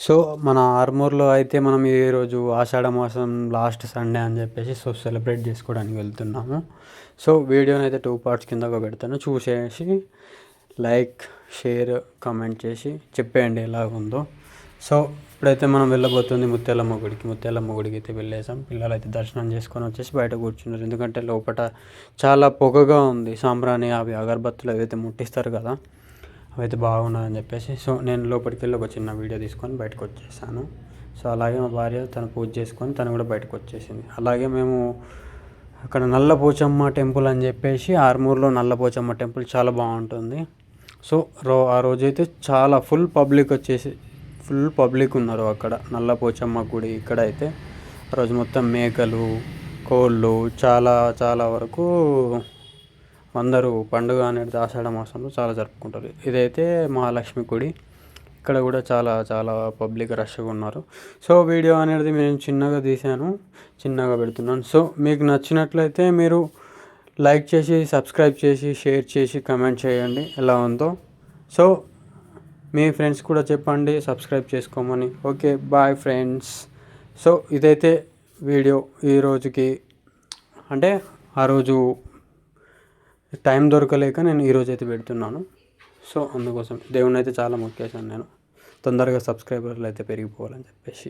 So మన ఆర్మూర్లో అయితే మనం ఈరోజు ఆషాఢ మాసం లాస్ట్ సండే అని చెప్పేసి సెలబ్రేట్ చేసుకోవడానికి వెళ్తున్నాము. సో వీడియోని అయితే 2 పార్ట్స్ కిందగా పెడతాను, చూసేసి లైక్, షేర్, కామెంట్ చేసి చెప్పేయండి ఎలాగుందో. సో ఇప్పుడైతే మనం వెళ్ళబోతుంది ముత్యాలమ్మ గుడికి అయితే వెళ్ళేసాం. పిల్లలు అయితే దర్శనం చేసుకొని వచ్చేసి బయట కూర్చున్నారు, ఎందుకంటే లోపల చాలా పొగగా ఉంది. సాంబ్రాణి అవి అగరబత్తులు ఏవైతే ముట్టిస్తారు కదా, అవైతే బాగున్నాయని చెప్పేసి సో నేను లోపలికి వెళ్ళి ఒక చిన్న వీడియో తీసుకొని బయటకు వచ్చేసాను. సో అలాగే మా భార్య తను పూజ చేసుకొని తను కూడా బయటకు వచ్చేసింది. అలాగే మేము అక్కడ నల్లపోచమ్మ టెంపుల్ అని చెప్పేసి, ఆర్మూర్లో నల్లపోచమ్మ టెంపుల్ చాలా బాగుంటుంది. సో ఆ రోజైతే చాలా ఫుల్ పబ్లిక్ ఉన్నారు అక్కడ నల్లపోచమ్మ గుడి. ఇక్కడైతే ఆ రోజు మొత్తం మేకలు, కోళ్ళు చాలా వరకు అందరూ పండుగ అనేది ఆషాఢ మాసంలో చాలా జరుపుకుంటారు. ఇదైతే మహాలక్ష్మి గుడి. ఇక్కడ కూడా చాలా పబ్లిక్ రష్గా ఉన్నారు. సో వీడియో అనేది నేను చిన్నగా తీశాను, చిన్నగా పెడుతున్నాను. సో మీకు నచ్చినట్లయితే మీరు లైక్ చేసి, సబ్స్క్రైబ్ చేసి, షేర్ చేసి, కామెంట్ చేయండి ఎలా ఉందో. సో మీ ఫ్రెండ్స్ కూడా చెప్పండి సబ్స్క్రైబ్ చేసుకోమని. Okay, bye friends. సో ఇదైతే వీడియో ఈ రోజుకి, అంటే ఆ రోజు టైం దొరకలేక నేను ఈరోజు అయితే పెడుతున్నాను. సో అందుకోసం దేవుని అయితే చాలా మొక్కేసాను నేను, తొందరగా సబ్స్క్రైబర్లు అయితే పెరిగిపోవాలని చెప్పేసి.